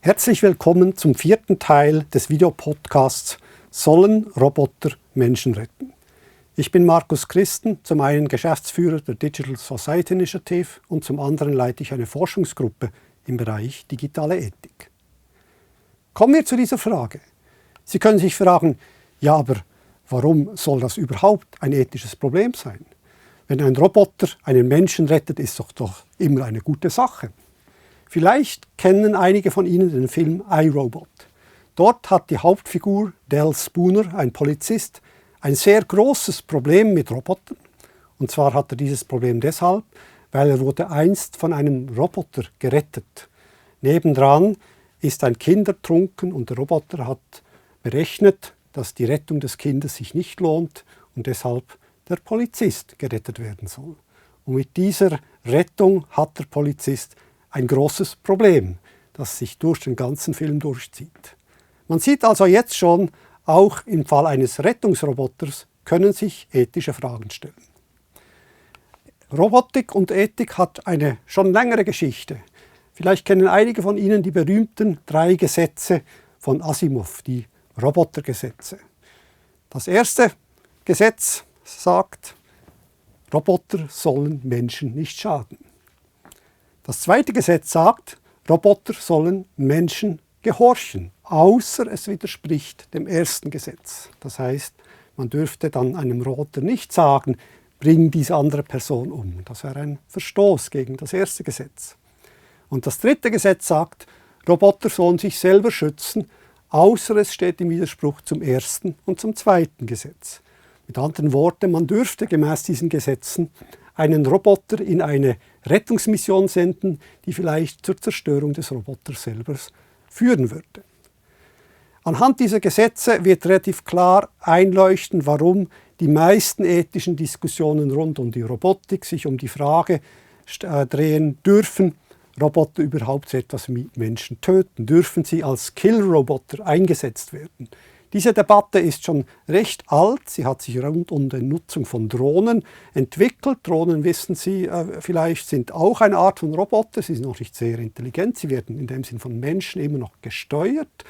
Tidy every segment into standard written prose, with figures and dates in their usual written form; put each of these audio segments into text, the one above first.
Herzlich willkommen zum 4. Teil des Videopodcasts Sollen Roboter Menschen retten? Ich bin Markus Christen, zum einen Geschäftsführer der Digital Society Initiative und zum anderen leite ich eine Forschungsgruppe im Bereich digitale Ethik. Kommen wir zu dieser Frage. Sie können sich fragen, ja, aber warum soll das überhaupt ein ethisches Problem sein? Wenn ein Roboter einen Menschen rettet, ist doch immer eine gute Sache. Vielleicht kennen einige von Ihnen den Film iRobot. Dort hat die Hauptfigur Dell Spooner, ein Polizist, ein sehr großes Problem mit Robotern. Und zwar hat er dieses Problem deshalb, weil er wurde einst von einem Roboter gerettet. Nebendran ist ein Kind ertrunken und der Roboter hat berechnet, dass die Rettung des Kindes sich nicht lohnt und deshalb der Polizist gerettet werden soll. Und mit dieser Rettung hat der Polizist ein großes Problem, das sich durch den ganzen Film durchzieht. Man sieht also jetzt schon, auch im Fall eines Rettungsroboters können sich ethische Fragen stellen. Robotik und Ethik hat eine schon längere Geschichte. Vielleicht kennen einige von Ihnen die berühmten 3 Gesetze von Asimov, die Robotergesetze. Das erste Gesetz sagt, Roboter sollen Menschen nicht schaden. Das zweite Gesetz sagt, Roboter sollen Menschen gehorchen, außer es widerspricht dem ersten Gesetz. Das heißt, man dürfte dann einem Roboter nicht sagen, bring diese andere Person um. Das wäre ein Verstoß gegen das erste Gesetz. Und das dritte Gesetz sagt, Roboter sollen sich selber schützen, außer es steht im Widerspruch zum ersten und zum zweiten Gesetz. Mit anderen Worten, man dürfte gemäß diesen Gesetzen einen Roboter in eine Rettungsmission senden, die vielleicht zur Zerstörung des Roboters selber führen würde. Anhand dieser Gesetze wird relativ klar einleuchten, warum die meisten ethischen Diskussionen rund um die Robotik sich um die Frage drehen, dürfen Roboter überhaupt so etwas wie Menschen töten? Dürfen sie als Kill-Roboter eingesetzt werden? Diese Debatte ist schon recht alt. Sie hat sich rund um die Nutzung von Drohnen entwickelt. Drohnen, wissen Sie vielleicht, sind auch eine Art von Roboter. Sie sind noch nicht sehr intelligent. Sie werden in dem Sinn von Menschen immer noch gesteuert.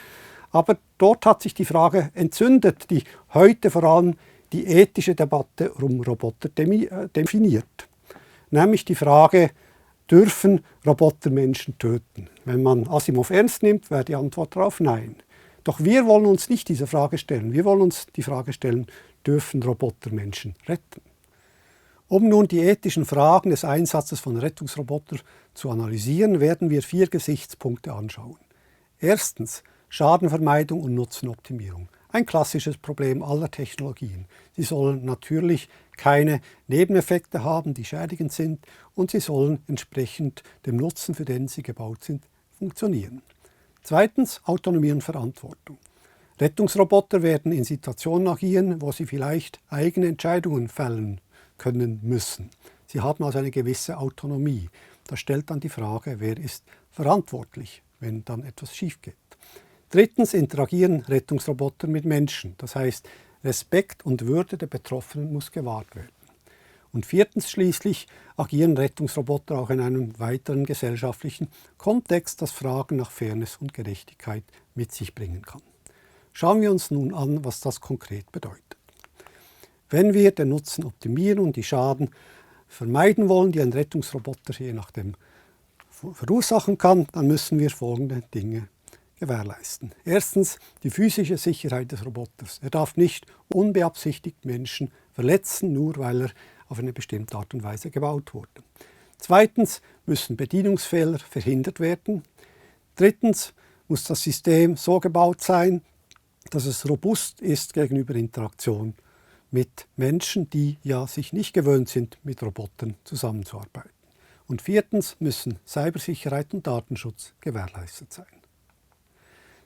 Aber dort hat sich die Frage entzündet, die heute vor allem die ethische Debatte um Roboter definiert. Nämlich die Frage, dürfen Roboter Menschen töten? Wenn man Asimov ernst nimmt, wäre die Antwort darauf nein. Doch wir wollen uns nicht diese Frage stellen. Wir wollen uns die Frage stellen, dürfen Roboter Menschen retten? Um nun die ethischen Fragen des Einsatzes von Rettungsrobotern zu analysieren, werden wir 4 Gesichtspunkte anschauen. Erstens, Schadenvermeidung und Nutzenoptimierung. Ein klassisches Problem aller Technologien. Sie sollen natürlich keine Nebeneffekte haben, die schädigend sind, und sie sollen entsprechend dem Nutzen, für den sie gebaut sind, funktionieren. Zweitens, Autonomie und Verantwortung. Rettungsroboter werden in Situationen agieren, wo sie vielleicht eigene Entscheidungen fällen können müssen. Sie haben also eine gewisse Autonomie. Das stellt dann die Frage, wer ist verantwortlich, wenn dann etwas schief geht. Drittens, interagieren Rettungsroboter mit Menschen. Das heißt, Respekt und Würde der Betroffenen muss gewahrt werden. Und viertens schließlich agieren Rettungsroboter auch in einem weiteren gesellschaftlichen Kontext, das Fragen nach Fairness und Gerechtigkeit mit sich bringen kann. Schauen wir uns nun an, was das konkret bedeutet. Wenn wir den Nutzen optimieren und die Schaden vermeiden wollen, die ein Rettungsroboter je nachdem verursachen kann, dann müssen wir folgende Dinge gewährleisten. Erstens, die physische Sicherheit des Roboters. Er darf nicht unbeabsichtigt Menschen verletzen, nur weil er auf eine bestimmte Art und Weise gebaut wurde. Zweitens müssen Bedienungsfehler verhindert werden. Drittens muss das System so gebaut sein, dass es robust ist gegenüber Interaktion mit Menschen, die ja sich nicht gewöhnt sind, mit Robotern zusammenzuarbeiten. Und viertens müssen Cybersicherheit und Datenschutz gewährleistet sein.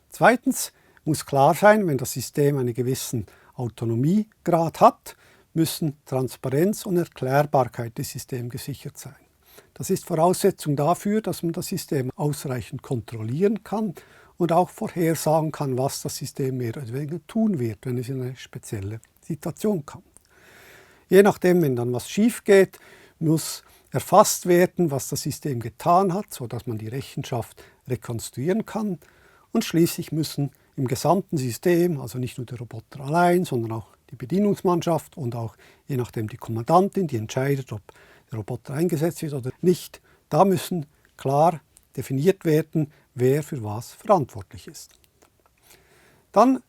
Zweitens muss klar sein, wenn das System einen gewissen Autonomiegrad hat, müssen Transparenz und Erklärbarkeit des Systems gesichert sein. Das ist Voraussetzung dafür, dass man das System ausreichend kontrollieren kann und auch vorhersagen kann, was das System mehr oder weniger tun wird, wenn es in eine spezielle Situation kommt. Je nachdem, wenn dann was schief geht, muss erfasst werden, was das System getan hat, sodass man die Rechenschaft rekonstruieren kann. Und schließlich müssen im gesamten System, also nicht nur der Roboter allein, sondern auch die Bedienungsmannschaft und auch je nachdem die Kommandantin, die entscheidet, ob der Roboter eingesetzt wird oder nicht, da müssen klar definiert werden, wer für was verantwortlich ist. Dann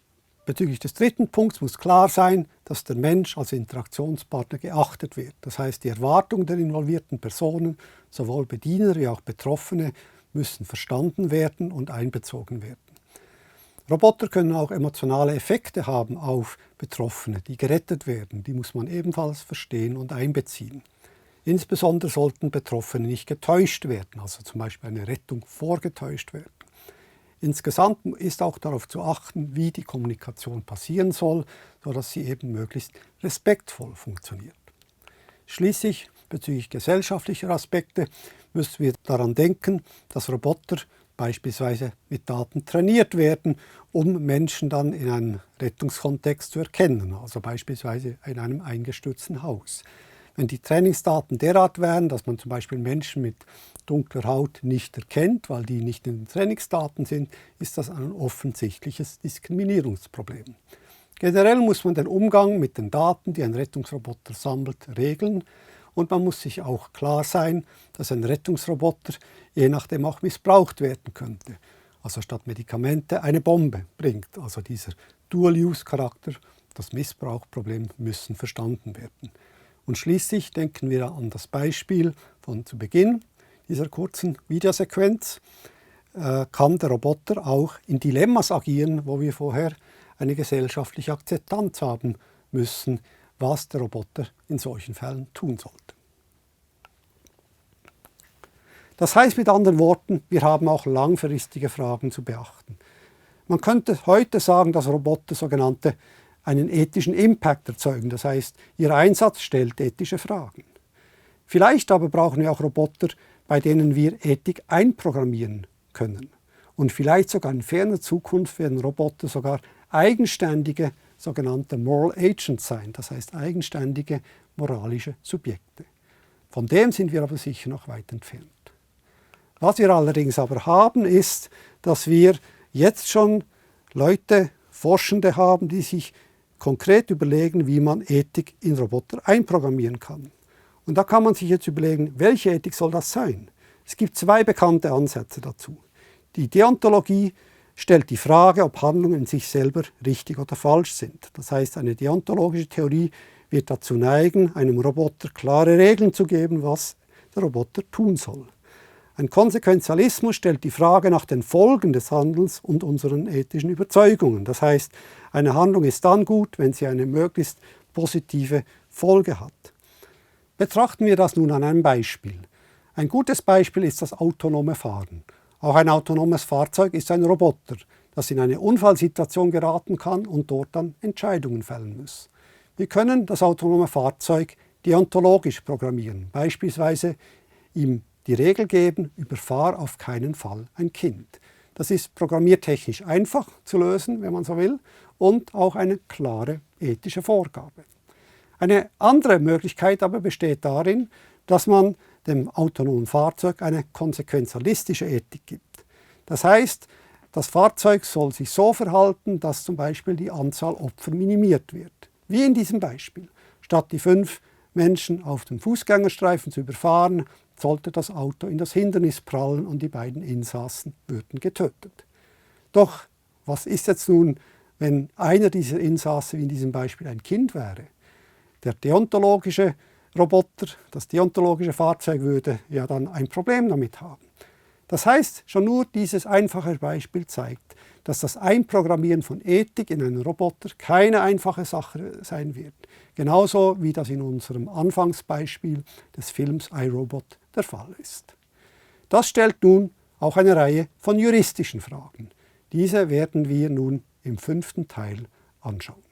bezüglich des dritten Punkts muss klar sein, dass der Mensch als Interaktionspartner geachtet wird. Das heißt, die Erwartungen der involvierten Personen, sowohl Bediener wie auch Betroffene, müssen verstanden werden und einbezogen werden. Roboter können auch emotionale Effekte haben auf Betroffene, die gerettet werden. Die muss man ebenfalls verstehen und einbeziehen. Insbesondere sollten Betroffene nicht getäuscht werden, also zum Beispiel eine Rettung vorgetäuscht werden. Insgesamt ist auch darauf zu achten, wie die Kommunikation passieren soll, sodass sie eben möglichst respektvoll funktioniert. Schließlich, bezüglich gesellschaftlicher Aspekte, müssen wir daran denken, dass Roboter beispielsweise mit Daten trainiert werden, um Menschen dann in einem Rettungskontext zu erkennen, also beispielsweise in einem eingestürzten Haus. Wenn die Trainingsdaten derart wären, dass man zum Beispiel Menschen mit dunkler Haut nicht erkennt, weil die nicht in den Trainingsdaten sind, ist das ein offensichtliches Diskriminierungsproblem. Generell muss man den Umgang mit den Daten, die ein Rettungsroboter sammelt, regeln. Und man muss sich auch klar sein, dass ein Rettungsroboter je nachdem auch missbraucht werden könnte. Also statt Medikamente eine Bombe bringt. Also dieser Dual-Use-Charakter, das Missbrauchproblem müssen verstanden werden. Und schließlich denken wir an das Beispiel von zu Beginn dieser kurzen Videosequenz. Kann der Roboter auch in Dilemmas agieren, wo wir vorher eine gesellschaftliche Akzeptanz haben müssen, was der Roboter in solchen Fällen tun sollte. Das heißt mit anderen Worten, wir haben auch langfristige Fragen zu beachten. Man könnte heute sagen, dass Roboter einen ethischen Impact erzeugen. Das heißt, ihr Einsatz stellt ethische Fragen. Vielleicht aber brauchen wir auch Roboter, bei denen wir Ethik einprogrammieren können. Und vielleicht sogar in ferner Zukunft werden Roboter sogar eigenständige sogenannte Moral Agents sein, das heißt eigenständige moralische Subjekte. Von dem sind wir aber sicher noch weit entfernt. Was wir allerdings aber haben, ist, dass wir jetzt schon Forschende haben, die sich konkret überlegen, wie man Ethik in Roboter einprogrammieren kann. Und da kann man sich jetzt überlegen, welche Ethik soll das sein? Es gibt zwei bekannte Ansätze dazu. Die Deontologie stellt die Frage, ob Handlungen in sich selber richtig oder falsch sind. Das heißt, eine deontologische Theorie wird dazu neigen, einem Roboter klare Regeln zu geben, was der Roboter tun soll. Ein Konsequenzialismus stellt die Frage nach den Folgen des Handelns und unseren ethischen Überzeugungen. Das heißt, eine Handlung ist dann gut, wenn sie eine möglichst positive Folge hat. Betrachten wir das nun an einem Beispiel. Ein gutes Beispiel ist das autonome Fahren. Auch ein autonomes Fahrzeug ist ein Roboter, das in eine Unfallsituation geraten kann und dort dann Entscheidungen fällen muss. Wir können das autonome Fahrzeug deontologisch programmieren, beispielsweise ihm die Regel geben, überfahr auf keinen Fall ein Kind. Das ist programmiertechnisch einfach zu lösen, wenn man so will, und auch eine klare ethische Vorgabe. Eine andere Möglichkeit aber besteht darin, dass man dem autonomen Fahrzeug eine konsequenzialistische Ethik gibt. Das heißt, das Fahrzeug soll sich so verhalten, dass zum Beispiel die Anzahl Opfer minimiert wird. Wie in diesem Beispiel. Statt die 5 Menschen auf dem Fußgängerstreifen zu überfahren, sollte das Auto in das Hindernis prallen und die beiden Insassen würden getötet. Doch was ist jetzt nun, wenn einer dieser Insassen wie in diesem Beispiel ein Kind wäre? Der deontologische Roboter, das deontologische Fahrzeug würde ja dann ein Problem damit haben. Das heißt, schon nur dieses einfache Beispiel zeigt, dass das Einprogrammieren von Ethik in einen Roboter keine einfache Sache sein wird. Genauso wie das in unserem Anfangsbeispiel des Films iRobot der Fall ist. Das stellt nun auch eine Reihe von juristischen Fragen. Diese werden wir nun im 5. Teil anschauen.